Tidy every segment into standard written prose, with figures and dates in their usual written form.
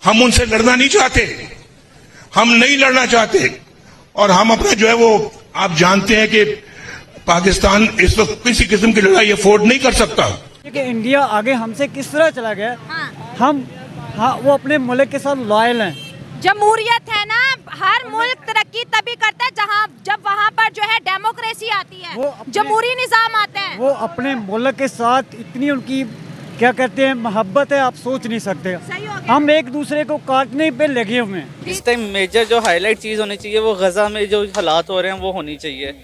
हम उनसे लड़ना नहीं चाहते, हम नहीं लड़ना चाहते, और हम अपना जो है वो आप जानते हैं कि पाकिस्तान इस वक्त किसी किस्म की लड़ाई अफोर्ड नहीं कर सकता। कि इंडिया आगे हमसे किस तरह चला गया। हम वो अपने मुल्क के साथ लॉयल हैं। जमहूरियत है ना, हर मुल्क तरक्की तभी करता है जब वहाँ पर जो है डेमोक्रेसी आती है, जमहूरी निजाम आता है। वो अपने मुल्क के साथ इतनी उनकी क्या कहते हैं मोहब्बत है, आप सोच नहीं सकते। हम एक दूसरे को काटने पे लगे हुए हैं। इस टाइम मेजर जो हाईलाइट चीज़ होनी चाहिए वो गजा में जो हालात हो रहे हैं वो होनी चाहिए।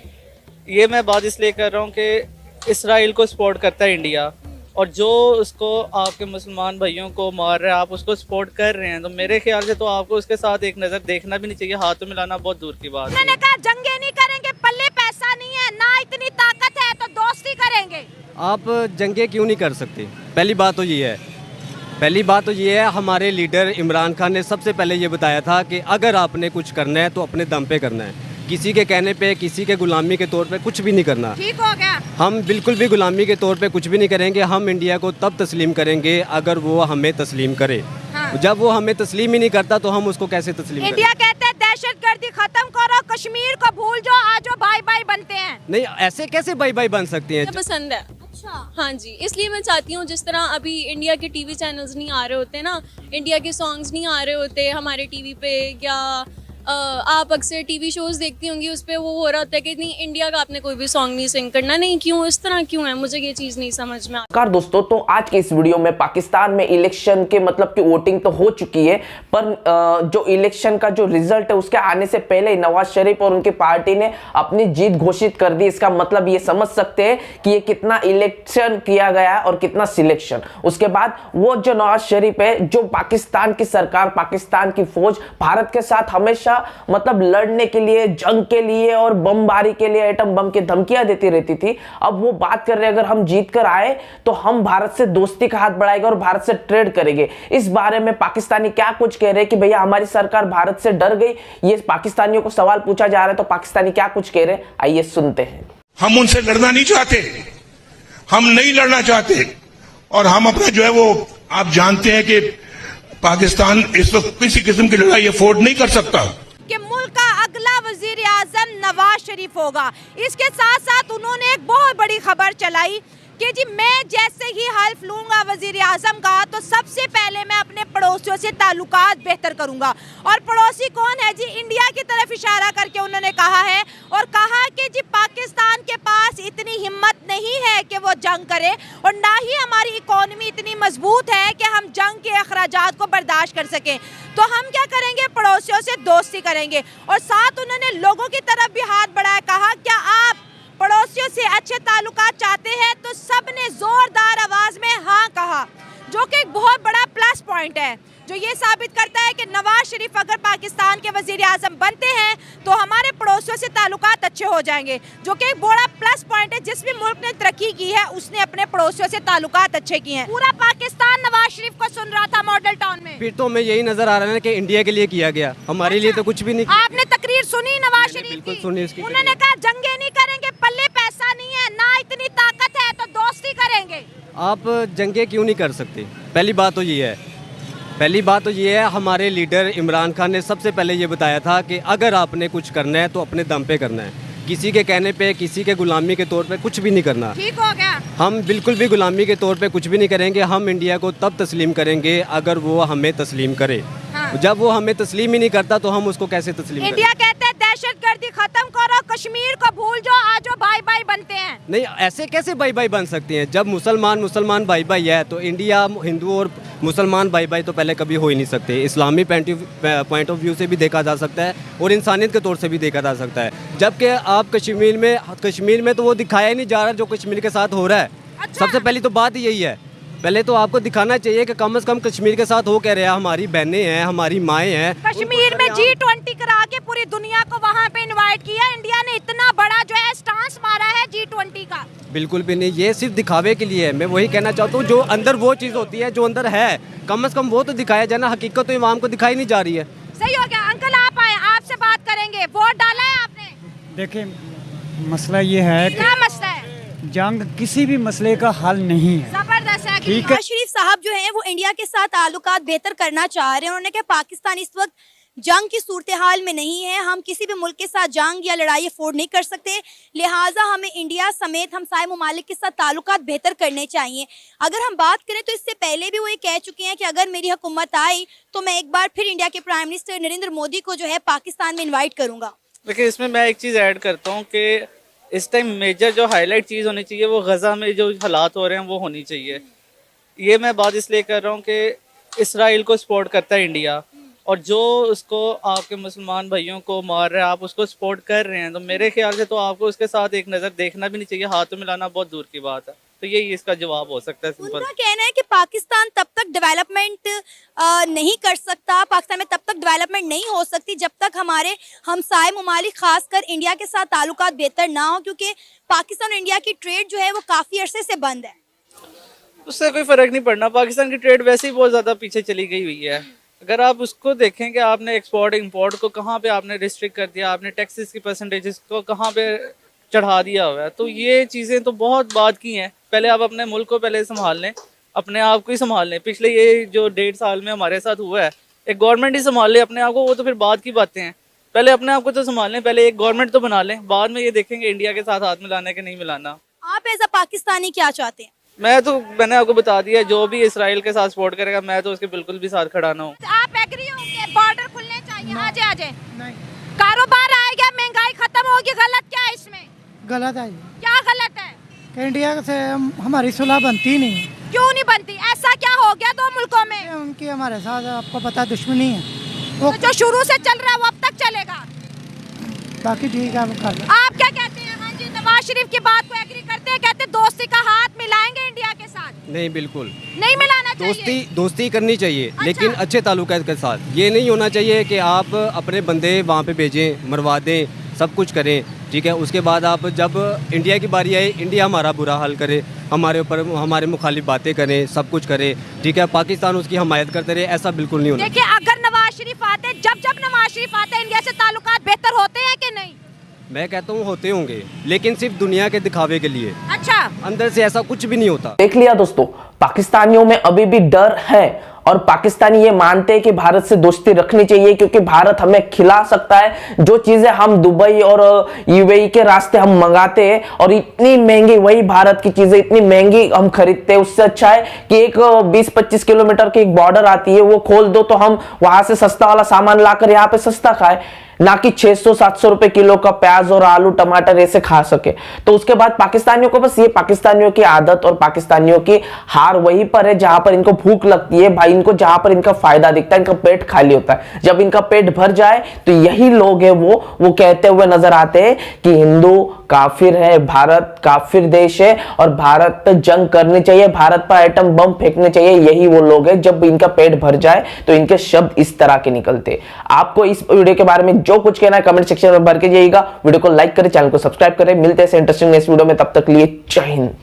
ये मैं बात इसलिए कर रहा हूँ कि इसराइल को सपोर्ट करता है इंडिया, और जो उसको आपके मुसलमान भाइयों को मार रहा है आप उसको सपोर्ट कर रहे हैं, तो मेरे ख्याल से तो आपको उसके साथ एक नज़र देखना भी नहीं चाहिए। हाथ मिलाना बहुत दूर की बात है। उन्होंने कहा जंगे नहीं करेंगे, पल्ले पैसा नहीं है, ना इतनी ताकत है तो दोस्ती करेंगे। आप जंगे क्यों नहीं कर सकते? पहली बात तो ये है हमारे लीडर इमरान खान ने सबसे पहले ये बताया था कि अगर आपने कुछ करना है तो अपने दम पे करना है, किसी के कहने पे, किसी के गुलामी के तौर पे कुछ भी नहीं करना। ठीक हो गया। हम बिल्कुल भी गुलामी के तौर पे कुछ भी नहीं करेंगे। हम इंडिया को तब तस्लीम करेंगे अगर वो हमें तस्लीम करे। जब वो हमें तस्लीम ही नहीं करता तो हम उसको कैसे तस्लीम करें? इंडिया कहता है दहशतगर्दी खत्म करो, कश्मीर को भूल जाओ, आज भाई भाई बनते हैं। नहीं, ऐसे कैसे भाई भाई बन सकती हैं? पसंद है। अच्छा हाँ जी, इसलिए मैं चाहती हूँ जिस तरह अभी इंडिया के टीवी चैनल्स नहीं आ रहे होते ना, इंडिया के सॉन्ग्स नहीं आ रहे होते हमारे टीवी पे, या आप अक्सर टीवी शोज देखती होंगी उस पर वो हो रहा होता है कि नहीं इंडिया का आपने कोई भी सॉन्ग नहीं सिंग करना। नहीं, क्यों इस तरह क्यों है, मुझे ये चीज़ नहीं समझ में आती। नमस्कार दोस्तों, तो आज के इस वीडियो में पाकिस्तान में इलेक्शन के मतलब कि वोटिंग तो हो चुकी है, पर जो इलेक्शन का जो रिजल्ट है उसके आने से पहले ही नवाज शरीफ और उनकी पार्टी ने अपनी जीत घोषित कर दी। इसका मतलब ये समझ सकते हैं कि ये कितना इलेक्शन किया गया और कितना सिलेक्शन। उसके बाद वो जो नवाज शरीफ है, जो पाकिस्तान की सरकार, पाकिस्तान की फौज भारत के साथ हमेशा मतलब लड़ने के लिए, जंग के लिए और बमबारी के लिए एटम बम की धमकियां देती रहती थी, अब वो बात कर रहे अगर हम जीत कर आए तो हम भारत से दोस्ती का हाथ बढ़ाएंगे और भारत से ट्रेड करेंगे। इस बारे में पाकिस्तानी क्या कुछ कह रहे हैं कि भैया हमारी सरकार भारत से डर गई, ये पाकिस्तानियों को सवाल पूछा जा रहा है, तो पाकिस्तानी क्या कुछ कह रहे हैं आइए सुनते हैं। हम उनसे लड़ना नहीं चाहते, हम नहीं लड़ना चाहते, और हम अपना जो है वो आप जानते हैं कि पाकिस्तान इस वक्त किसी किस्म की लड़ाई अफोर्ड नहीं कर सकता कि मुल्क का अगला वजीर आजम नवाज शरीफ होगा। इसके साथ साथ उन्होंने एक बहुत बड़ी खबर चलाई कि जी मैं जैसे ही हल्फ लूंगा वजीर आजम का तो सबसे पहले मैं अपने पड़ोसियों से ताल्लुकात बेहतर करूंगा। और पड़ोसी कौन है जी? इंडिया की तरफ इशारा करके उन्होंने कहा है, और कहा कि जी पाकिस्तान के पास इतनी हिम्मत नहीं है कि वो जंग करे, और ना ही हमारी इकोनॉमी इतनी मजबूत है कि हम जंग के अखराजात को बर्दाश्त कर सकें। तो हम क्या करेंगे? पड़ोसियों से दोस्ती करेंगे। और साथ उन्होंने लोगों की तरफ भी हाथ बढ़ाया, कहा क्या आप पड़ोसियों से अच्छे ताल्लुकात चाहते हैं? तो सबने जोरदार आवाज में हाँ कहा, जो कि एक बहुत बड़ा प्लस पॉइंट है, जो ये साबित करता है कि नवाज शरीफ अगर पाकिस्तान के वजीर आजम बनते हैं तो हमारे पड़ोसियों से ताल्लुकात अच्छे हो जाएंगे, जो कि एक बड़ा प्लस पॉइंट है। जिस भी मुल्क ने तरक्की की है उसने अपने पड़ोसियों से ताल्लुकात अच्छे किए हैं। पूरा पाकिस्तान नवाज शरीफ को सुन रहा था मॉडल टाउन में। फिर तो हमें यही नजर आ रहा है कि इंडिया के लिए किया गया, हमारे लिए तो कुछ भी नहीं। आपने तकरीर सुनी नवाज शरीफ की? उन्होंने कहा जंगे नहीं करेंगे, पल्ले पैसा नहीं है, ना इतनी ताकत है तो दोस्ती करेंगे। आप जंगे क्यों नहीं कर सकते? पहली बात तो ये है हमारे लीडर इमरान खान ने सबसे पहले ये बताया था कि अगर आपने कुछ करना है तो अपने दम पे करना है, किसी के कहने पे, किसी के गुलामी के तौर पे कुछ भी नहीं करना। ठीक हो गया। हम बिल्कुल भी गुलामी के तौर पे कुछ भी नहीं करेंगे। हम इंडिया को तब तस्लीम करेंगे अगर वो हमें तस्लीम करे। जब वो हमें तस्लीम ही नहीं करता तो हम उसको कैसे तस्लीम करें? इंडिया कहता है दहशतगर्दी खत्म करो, कश्मीर को भूल जाओ, आज भाई भाई बनते हैं। नहीं, ऐसे कैसे भाई भाई बन सकती हैं? जब मुसलमान भाई भाई है तो इंडिया हिंदू और मुसलमान भाई भाई तो पहले कभी हो ही नहीं सकते। इस्लामी पॉइंट ऑफ व्यू से भी देखा जा सकता है और इंसानियत के तौर से भी देखा जा सकता है। जबकि आप कश्मीर में तो वो दिखाया ही नहीं जा रहा जो कश्मीर के साथ हो रहा है। अच्छा। सबसे पहली तो बात यही है, पहले तो आपको दिखाना चाहिए कि कम से कम कश्मीर के साथ हो क्या रहा है। हमारी बहनें हैं, हमारी माएँ हैं। कश्मीर में G20 करा के पूरी दुनिया को वहाँ पे इनवाइट किया। इंडिया ने इतना बड़ा जो है स्टांस मारा है G20 का। बिल्कुल भी नहीं, ये सिर्फ दिखावे के लिए है। मैं वही कहना चाहता हूँ, जो अंदर वो चीज़ होती है, जो अंदर है, कम से कम वो तो दिखाया जाए ना। हकीकत तो इमाम को दिखाई नहीं जा रही है। सही हो गया। अंकल आप आए, आपसे बात करेंगे। वोट डाला है आपने? देखिए मसला ये है क्या कि मसला है? जंग किसी भी मसले का हल नहीं है। जबरदस्त है, ठीक है। नवाज शरीफ साहब जो हैं वो इंडिया के साथ ताल्लुकात बेहतर करना चाह रहे हैं। उन्होंने कहा पाकिस्तान इस वक्त जंग की सूरत हाल में नहीं है, हम किसी भी मुल्क के साथ जंग या लड़ाई अफोर्ड नहीं कर सकते, लिहाजा हमें इंडिया समेत हमसाये ममालिक के साथ ताल्लुकात बेहतर करने चाहिए। अगर हम बात करें तो इससे पहले भी वो ये कह चुके हैं कि अगर मेरी हुकूमत आई तो मैं एक बार फिर इंडिया के प्राइम मिनिस्टर नरेंद्र मोदी को जो है पाकिस्तान में इन्वाइट करूँगा। देखिए, इसमें मैं एक चीज़ ऐड करता हूँ कि इस टाइम मेजर जो हाईलाइट चीज़ होनी चाहिए वो गज़ा में जो हालात हो रहे हैं वो होनी चाहिए। ये मैं बात इसलिए कर रहा हूँ कि इसराइल को सपोर्ट करता है इंडिया, और जो उसको आपके मुसलमान भाइयों को मार रहे हैं आप उसको सपोर्ट कर रहे हैं, तो मेरे ख्याल से तो आपको उसके साथ एक नज़र देखना भी नहीं चाहिए, हाथ मिलाना बहुत दूर की बात है। तो यही इसका जवाब हो सकता है सिंपल। उनका कहना है कि पाकिस्तान तब तक डेवलपमेंट नहीं कर सकता, पाकिस्तान में तब तक डेवलपमेंट नहीं हो सकती जब तक हमारे हमसाये ममालिक खासकर इंडिया के साथ ताल्लुकात बेहतर ना हो, क्योंकि पाकिस्तान और इंडिया की ट्रेड जो है वो काफ़ी अरसे से बंद है। उससे कोई फ़र्क नहीं पड़ना, पाकिस्तान की ट्रेड वैसे ही बहुत ज़्यादा पीछे चली गई हुई है। अगर आप उसको देखें कि आपने एक्सपोर्ट इंपोर्ट को कहाँ पे आपने रिस्ट्रिक्ट कर दिया, आपने टैक्सेस की परसेंटेजेस को कहाँ पे चढ़ा दिया हुआ है, तो ये चीज़ें तो बहुत बात की हैं। पहले आप अपने मुल्क को पहले संभाल लें, अपने आप को ही संभाल लें। पिछले ये जो 1.5 साल में हमारे साथ हुआ है, एक गवर्नमेंट ही संभाल ले अपने आप को, वो तो फिर बाद की बातें हैं। पहले अपने आप को तो संभाल लें, पहले एक गवर्नमेंट तो बना लें, बाद में ये देखेंगे इंडिया के साथ हाथ मिलाना है कि नहीं मिलाना। आप एज अ पाकिस्तानी क्या चाहते हैं? मैंने आपको बता दिया, जो भी इसराइल के साथ सपोर्ट करेगा मैं तो उसके बिल्कुल भी साथ खड़ा ना हूँ। आप एग्री हो कि बॉर्डर खुलने चाहिए? आजे कारोबार आएगा, महंगाई खत्म होगी, गलत क्या है इसमें? गलत है। क्या गलत है? कि इंडिया से हमारी सुलह बनती नहीं। क्यों नहीं बनती? ऐसा क्या हो गया दो मुल्कों में? उनकी हमारे साथ आपको पता दुश्मनी है, वो तो जो शुरू से चल रहा है वो अब तक चलेगा। बाकी ठीक है, वो कर लो। आप क्या कहते हैं? हाँ जी, नवाज शरीफ की बात को एग्री करते हैं? कहते दोस्ती का हाथ मिलाएंगे इंडिया के साथ? नहीं, बिल्कुल नहीं मिलाना चाहिए। दोस्ती करनी चाहिए, अच्छा। लेकिन अच्छे ताल्लुकात के साथ। ये नहीं होना चाहिए कि आप अपने बंदे वहाँ पे भेजें, मरवा दें, सब कुछ करें, ठीक है। उसके बाद आप जब इंडिया की बारी आए, इंडिया हमारा बुरा हाल करे, हमारे ऊपर हमारे मुखालिफ बातें करें, सब कुछ करे, ठीक है। पाकिस्तान उसकी हमायत करते रहे, ऐसा बिल्कुल नहीं होना। देखिए, अगर नवाज शरीफ आते, जब नवाज शरीफ आते, इंडिया से ताल्लुकात बेहतर होते हैं कि नहीं? मैं कहता हूँ होते होंगे, लेकिन सिर्फ दुनिया के दिखावे के लिए। अच्छा, अंदर से ऐसा कुछ भी नहीं होता। देख लिया दोस्तों, पाकिस्तानियों में अभी भी डर है और पाकिस्तानी ये मानते हैं कि भारत से दोस्ती रखनी चाहिए, क्योंकि भारत हमें खिला सकता है जो चीजें हम दुबई और यूएई के रास्ते हम मंगाते हैं, और इतनी महंगी वही भारत की चीजें इतनी महंगी हम खरीदते हैं। उससे अच्छा है कि एक 20-25 किलोमीटर की एक बॉर्डर आती है, वो खोल दो तो हम वहां से सस्ता वाला सामान लाकर यहाँ पे सस्ता खाए, ना कि 600-700 रुपए किलो का प्याज और आलू टमाटर ऐसे खा सके। तो उसके बाद पाकिस्तानियों को बस ये पाकिस्तानियों की आदत और पाकिस्तानियों की हार वहीं पर है जहां पर इनको भूख लगती है भाई, इनको जहां पर इनका फायदा दिखता है, इनका पेट खाली होता है। जब इनका पेट भर जाए तो यही लोग है वो कहते हुए नजर आते हैं कि हिंदू काफिर है, भारत काफिर देश है और भारत पर जंग करनी चाहिए, भारत पर एटम बम फेंकने चाहिए। यही वो लोग हैं, जब इनका पेट भर जाए तो इनके शब्द इस तरह के निकलते। आपको इस वीडियो के बारे में जो कुछ कहना है कमेंट सेक्शन में भर के जाइएगा। वीडियो को लाइक करें, चैनल को सब्सक्राइब करें। मिलते हैं इंटरेस्टिंग नेक्स्ट वीडियो में, तब तक लिए जय हिंद।